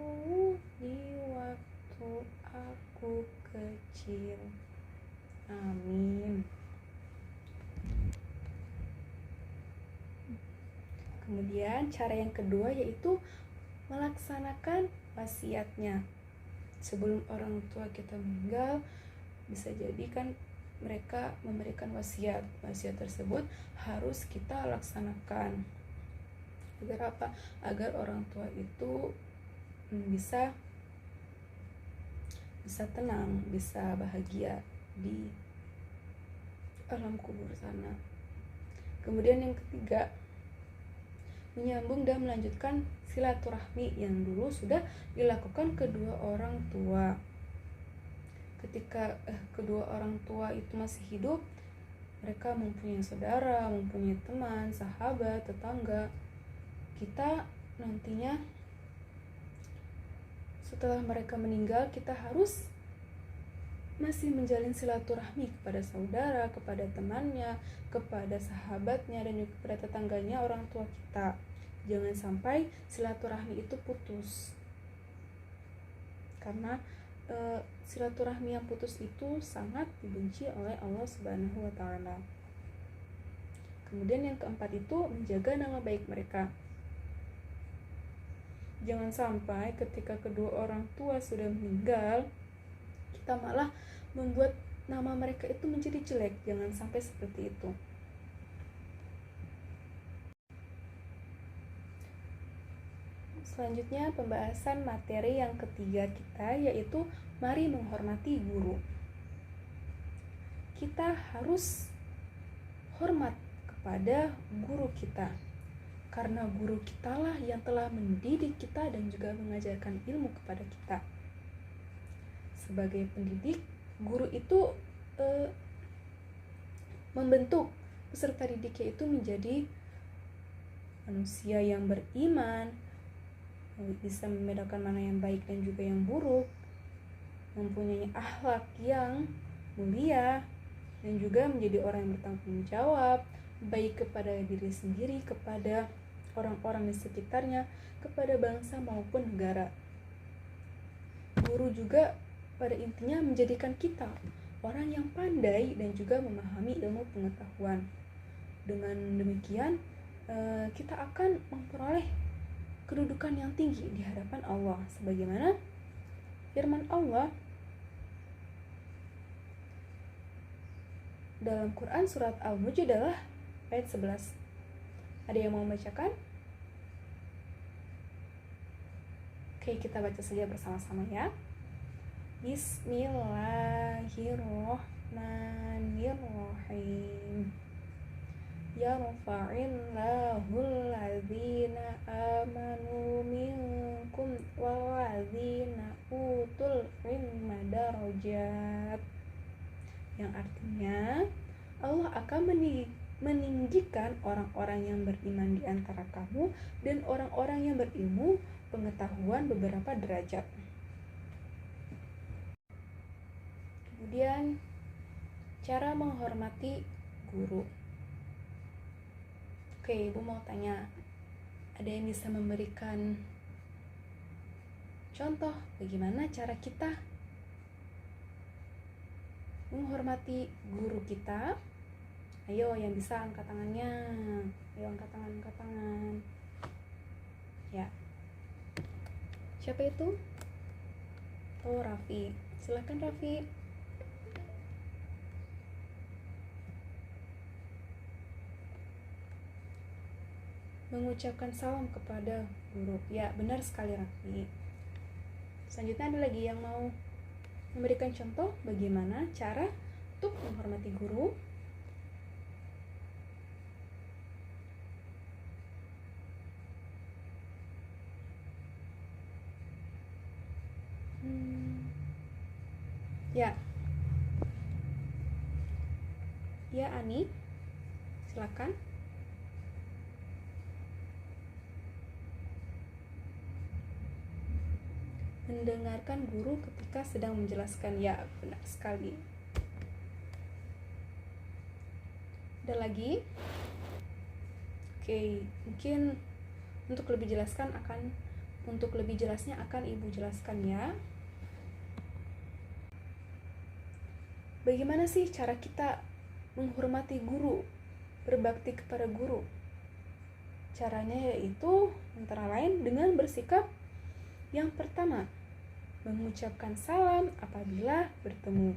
di waktu aku kecil. Amin. Kemudian cara yang kedua yaitu melaksanakan wasiatnya. Sebelum orang tua kita meninggal, bisa jadi kan mereka memberikan wasiat. Wasiat tersebut harus kita laksanakan. Agar apa? Agar orang tua itu bisa tenang, bisa bahagia di alam kubur sana. Kemudian yang ketiga, menyambung dan melanjutkan silaturahmi yang dulu sudah dilakukan kedua orang tua. Ketika kedua orang tua itu masih hidup, mereka mempunyai saudara, mempunyai teman, sahabat, tetangga. Kita nantinya setelah mereka meninggal, kita harus masih menjalin silaturahmi kepada saudara, kepada temannya, kepada sahabatnya, dan juga kepada tetangganya orang tua kita. Jangan sampai silaturahmi itu putus, karena silaturahmi yang putus itu sangat dibenci oleh Allah Subhanahu wa Ta'ala. Kemudian yang keempat itu menjaga nama baik mereka. Jangan sampai ketika kedua orang tua sudah meninggal, kita malah membuat nama mereka itu menjadi jelek. Jangan sampai seperti itu. Selanjutnya pembahasan materi yang ketiga kita, yaitu mari menghormati guru. Kita harus hormat kepada guru kita, karena guru kitalah yang telah mendidik kita dan juga mengajarkan ilmu kepada kita. Sebagai pendidik, guru itu membentuk peserta didiknya itu menjadi manusia yang beriman, bisa membedakan mana yang baik dan juga yang buruk, mempunyai akhlak yang mulia, dan juga menjadi orang yang bertanggung jawab, baik kepada diri sendiri, kepada orang-orang di sekitarnya, kepada bangsa maupun negara. Guru juga pada intinya menjadikan kita orang yang pandai dan juga memahami ilmu pengetahuan. Dengan demikian, kita akan memperoleh kedudukan yang tinggi di hadapan Allah, sebagaimana firman Allah dalam Quran surat Al-Mujadalah ayat 11. Ada yang mau membacakan? Oke, kita baca saja bersama-sama ya. Bismillahirrahmanirrahim. Yarfa'illahul ladzina amanu minkum wal ladzina utul ilma darajat. Yang artinya Allah akan meninggikan orang-orang yang beriman di antara kamu dan orang-orang yang berilmu pengetahuan beberapa derajat. Kemudian cara menghormati guru. Oke, Ibu mau tanya, ada yang bisa memberikan contoh bagaimana cara kita menghormati guru kita? Ayo, yang bisa angkat tangannya. Ayo, angkat tangan. Ya. Siapa itu? Oh, Raffi. Silakan Raffi. Mengucapkan salam kepada guru. Ya, benar sekali Raffi. Selanjutnya ada lagi yang mau memberikan contoh bagaimana cara untuk menghormati guru? Ya Ani, silakan. Mendengarkan guru ketika sedang menjelaskan. Ya, benar sekali. Ada lagi? Oke, mungkin untuk lebih jelasnya akan Ibu jelaskan ya. Bagaimana sih cara kita menghormati guru, berbakti kepada guru? Caranya yaitu antara lain dengan bersikap yang pertama, mengucapkan salam apabila bertemu.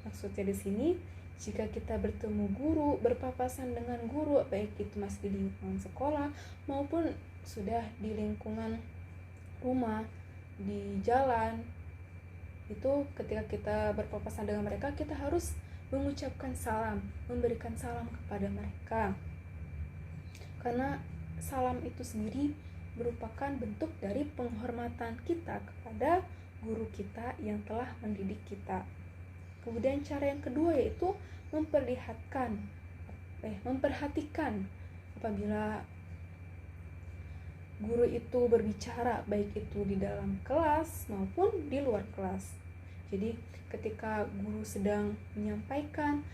Maksudnya di sini, jika kita bertemu guru, berpapasan dengan guru, baik itu masih di lingkungan sekolah maupun sudah di lingkungan rumah, di jalan, itu ketika kita berpapasan dengan mereka, kita harus mengucapkan salam, memberikan salam kepada mereka. Karena salam itu sendiri merupakan bentuk dari penghormatan kita kepada guru kita yang telah mendidik kita. Kemudian cara yang kedua yaitu memperhatikan apabila guru itu berbicara, baik itu di dalam kelas maupun di luar kelas. Jadi ketika guru sedang menyampaikan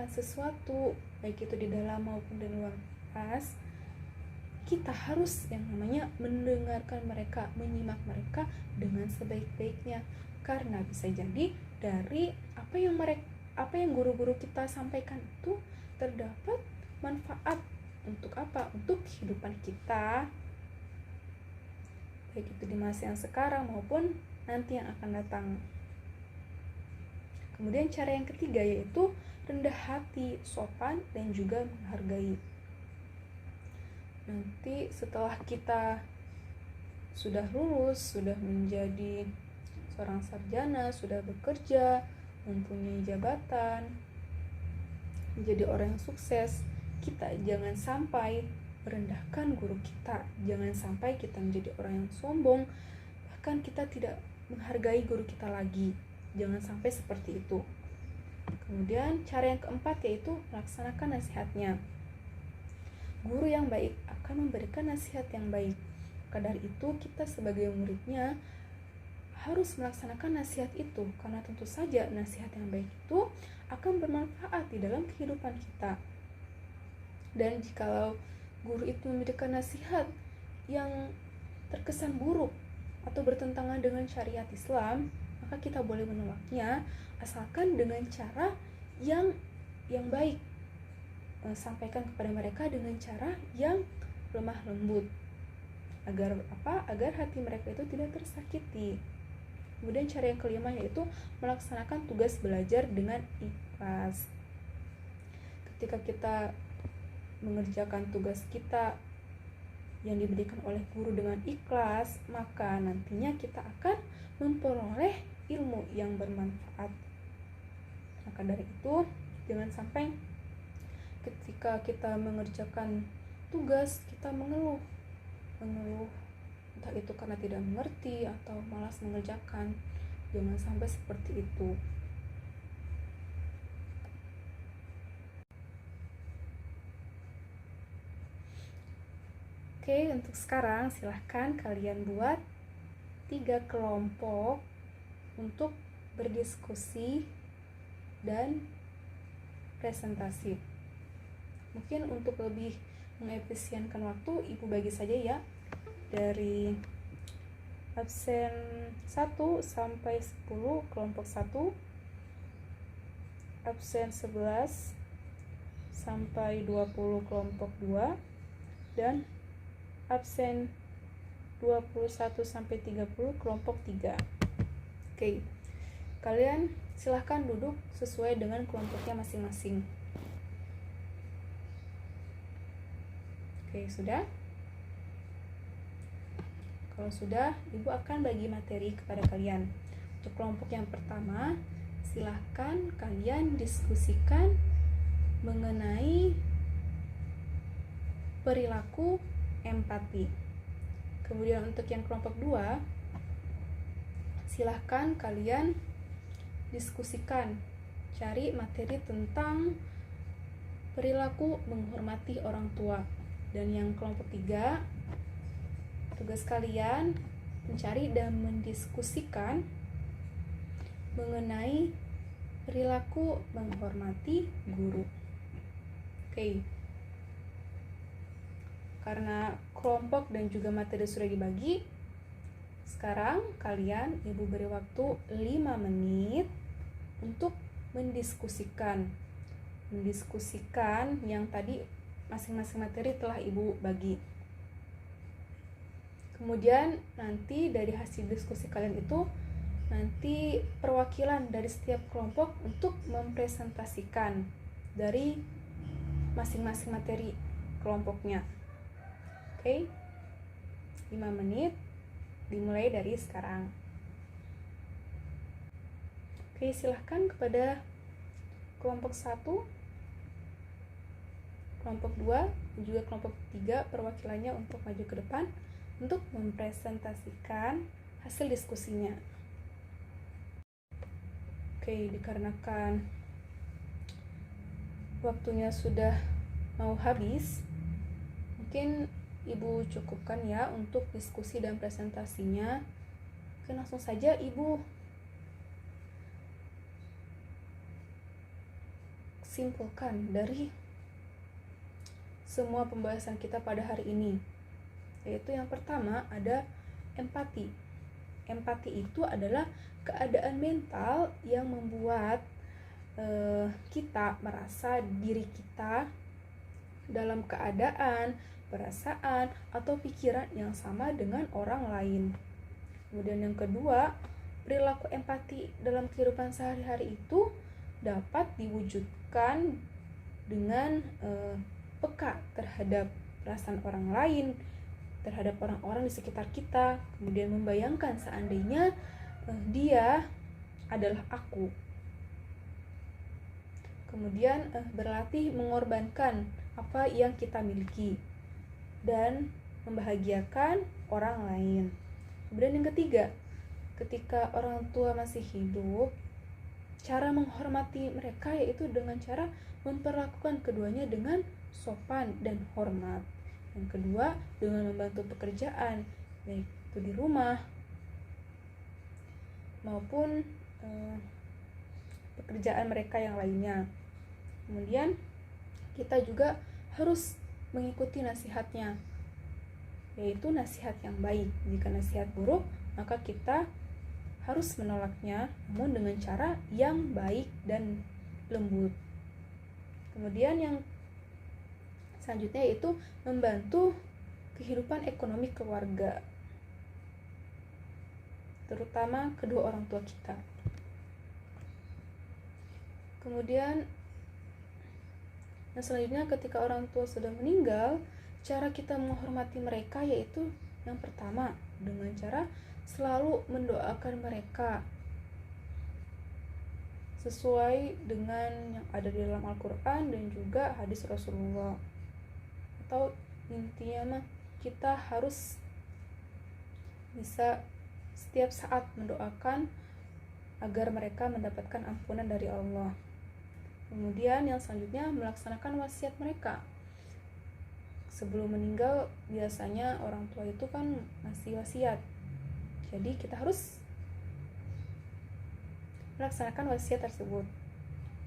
sesuatu, baik itu di dalam maupun di luar kelas, kita harus yang namanya mendengarkan mereka, menyimak mereka dengan sebaik-baiknya, karena bisa jadi dari apa yang guru-guru kita sampaikan itu terdapat manfaat untuk apa? Untuk kehidupan kita, baik itu di masa yang sekarang maupun nanti yang akan datang. Kemudian cara yang ketiga yaitu rendah hati, sopan, dan juga menghargai. Nanti setelah kita sudah lulus, sudah menjadi seorang sarjana, sudah bekerja, mempunyai jabatan, menjadi orang yang sukses, kita jangan sampai merendahkan guru kita, jangan sampai kita menjadi orang yang sombong, bahkan kita tidak menghargai guru kita lagi. Jangan sampai seperti itu. Kemudian cara yang keempat yaitu melaksanakan nasihatnya. Guru yang baik akan memberikan nasihat yang baik. Maka dari itu kita sebagai muridnya harus melaksanakan nasihat itu, karena tentu saja nasihat yang baik itu akan bermanfaat di dalam kehidupan kita. Dan jikalau guru itu memberikan nasihat yang terkesan buruk atau bertentangan dengan syariat Islam, maka kita boleh menolaknya asalkan dengan cara yang baik. Sampaikan kepada mereka dengan cara yang lemah lembut. Agar hati mereka itu tidak tersakiti. Kemudian cara yang kelima yaitu melaksanakan tugas belajar dengan ikhlas. Ketika kita mengerjakan tugas kita yang diberikan oleh guru dengan ikhlas, maka nantinya kita akan memperoleh ilmu yang bermanfaat. Maka dari itu, jangan sampai ketika kita mengerjakan tugas kita mengeluh, entah itu karena tidak mengerti atau malas mengerjakan. Jangan sampai seperti itu. Oke, untuk sekarang silahkan kalian buat 3 kelompok untuk berdiskusi dan presentasi. Mungkin untuk lebih mengefisienkan waktu, Ibu bagi saja ya dari absen 1 sampai 10 kelompok 1, absen 11 sampai 20 kelompok 2, dan absen 21 sampai 30 kelompok 3. Oke. Kalian silahkan duduk sesuai dengan kelompoknya masing-masing. Oke, sudah? Kalau sudah, Ibu akan bagi materi kepada kalian. Untuk kelompok yang pertama, silahkan kalian diskusikan mengenai perilaku empati. Kemudian untuk yang kelompok 2, silahkan kalian diskusikan, cari materi tentang perilaku menghormati orang tua. Dan yang kelompok 3, tugas kalian mencari dan mendiskusikan mengenai perilaku menghormati guru. Oke. Karena kelompok dan juga materi sudah dibagi, sekarang kalian Ibu beri waktu 5 menit untuk mendiskusikan yang tadi masing-masing materi telah Ibu bagi. Kemudian nanti dari hasil diskusi kalian itu, nanti perwakilan dari setiap kelompok untuk mempresentasikan dari masing-masing materi kelompoknya. Oke, 5 menit dimulai dari sekarang. Oke, silahkan kepada kelompok 1, kelompok 2, dan juga kelompok 3 perwakilannya untuk maju ke depan untuk mempresentasikan hasil diskusinya. Oke, dikarenakan waktunya sudah mau habis, mungkin Ibu cukupkan ya untuk diskusi dan presentasinya. Oke, langsung saja Ibu simpulkan dari semua pembahasan kita pada hari ini. Yaitu yang pertama ada empati. Empati itu adalah keadaan mental yang membuat kita merasa diri kita dalam keadaan, perasaan, atau pikiran yang sama dengan orang lain. Kemudian yang kedua, perilaku empati dalam kehidupan sehari-hari itu dapat diwujudkan dengan peka terhadap perasaan orang lain, terhadap orang-orang di sekitar kita, kemudian membayangkan seandainya dia adalah aku. Kemudian berlatih mengorbankan apa yang kita miliki dan membahagiakan orang lain. Kemudian yang ketiga, ketika orang tua masih hidup, cara menghormati mereka yaitu dengan cara memperlakukan keduanya dengan sopan dan hormat. Yang kedua, dengan membantu pekerjaan, baik itu di rumah maupun pekerjaan mereka yang lainnya. Kemudian kita juga harus mengikuti nasihatnya, yaitu nasihat yang baik. Jika nasihat buruk, maka kita harus menolaknya, namun dengan cara yang baik dan lembut. Kemudian yang selanjutnya yaitu membantu kehidupan ekonomi keluarga, terutama kedua orang tua kita. Kemudian yang selanjutnya, ketika orang tua sudah meninggal, cara kita menghormati mereka yaitu yang pertama dengan cara selalu mendoakan mereka sesuai dengan yang ada di dalam Al-Quran dan juga hadis Rasulullah. Atau intinya mah kita harus bisa setiap saat mendoakan agar mereka mendapatkan ampunan dari Allah. Kemudian yang selanjutnya, melaksanakan wasiat mereka. Sebelum meninggal biasanya orang tua itu kan masih wasiat, jadi kita harus melaksanakan wasiat tersebut.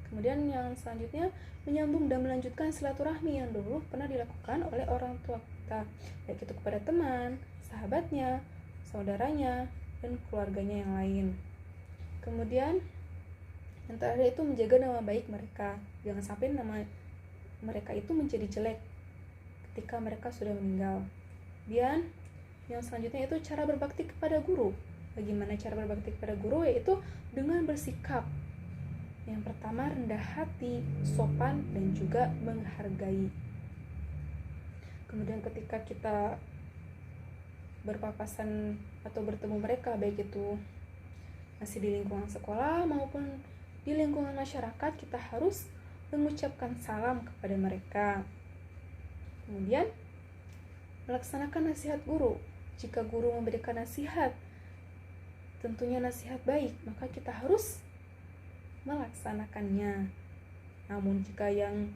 Kemudian yang selanjutnya, menyambung dan melanjutkan silaturahmi yang dulu pernah dilakukan oleh orang tua kita, baik itu kepada teman, sahabatnya, saudaranya, dan keluarganya yang lain. Kemudian yang terakhir itu menjaga nama baik mereka. Jangan sampai nama mereka itu menjadi jelek ketika mereka sudah meninggal. Dan yang selanjutnya itu cara berbakti kepada guru. Bagaimana cara berbakti kepada guru? Yaitu dengan bersikap yang pertama rendah hati, sopan, dan juga menghargai. Kemudian ketika kita berpapasan atau bertemu mereka, baik itu masih di lingkungan sekolah maupun di lingkungan masyarakat, kita harus mengucapkan salam kepada mereka. Kemudian melaksanakan nasihat guru. Jika guru memberikan nasihat, tentunya nasihat baik, maka kita harus melaksanakannya. Namun jika yang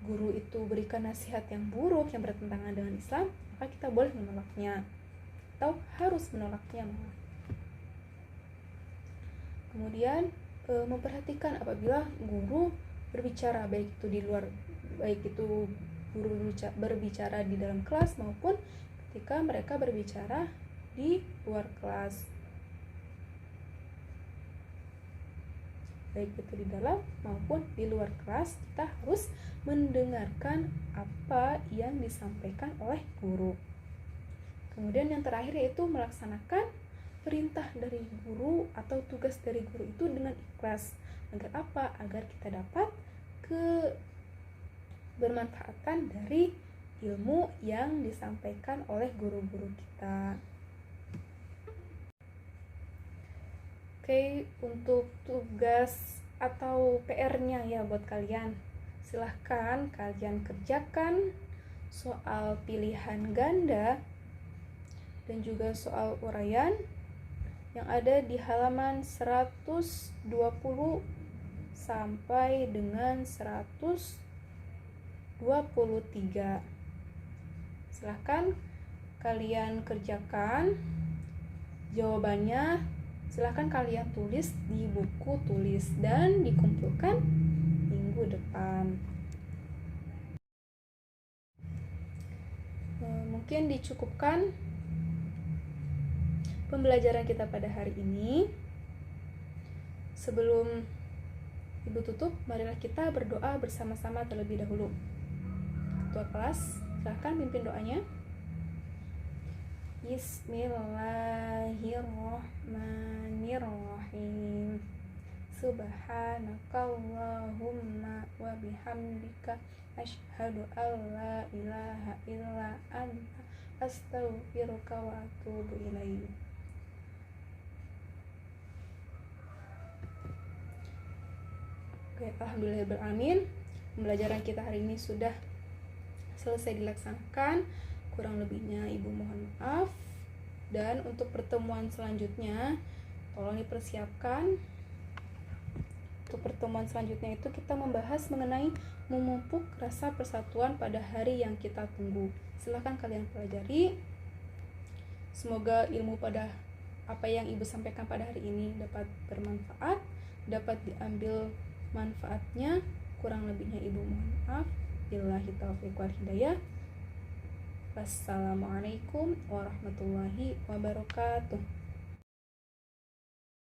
guru itu berikan nasihat yang buruk, yang bertentangan dengan Islam, maka kita boleh menolaknya atau harus menolaknya. Kemudian memperhatikan apabila guru berbicara, baik itu di luar, baik itu guru berbicara di dalam kelas maupun ketika mereka berbicara di luar kelas, baik itu di dalam maupun di luar kelas, kita harus mendengarkan apa yang disampaikan oleh guru. Kemudian yang terakhir yaitu melaksanakan perintah dari guru atau tugas dari guru itu dengan ikhlas. Agar apa? Agar kita dapat bermanfaatan dari ilmu yang disampaikan oleh guru-guru kita. Oke, untuk tugas atau PR-nya ya buat kalian, silahkan kalian kerjakan soal pilihan ganda dan juga soal uraian yang ada di halaman 120 sampai dengan 123. Silahkan kalian kerjakan jawabannya. Silahkan kalian tulis di buku tulis dan dikumpulkan minggu depan. Mungkin dicukupkan pembelajaran kita pada hari ini. Sebelum Ibu tutup, marilah kita berdoa bersama-sama terlebih dahulu. Ketua kelas, silahkan pimpin doanya. Bismillahirrahmanirrahim. Subhanakallahumma wa bihamdika asyhadu an la ilaha illa anta Astaghfiruka wa atubu ilaik. Oke, alhamdulillahirrahmanirrahim. Pembelajaran kita hari ini sudah selesai dilaksanakan. Kurang lebihnya ibu mohon maaf. Dan untuk pertemuan selanjutnya tolong dipersiapkan. Untuk pertemuan selanjutnya itu kita membahas mengenai memupuk rasa persatuan pada hari yang kita tunggu. Silahkan kalian pelajari. Semoga ilmu pada apa yang ibu sampaikan pada hari ini dapat bermanfaat, dapat diambil manfaatnya. Kurang lebihnya ibu mohon maaf. Billahi taufiq wal hidayah. Wassalamualaikum warahmatullahi wabarakatuh.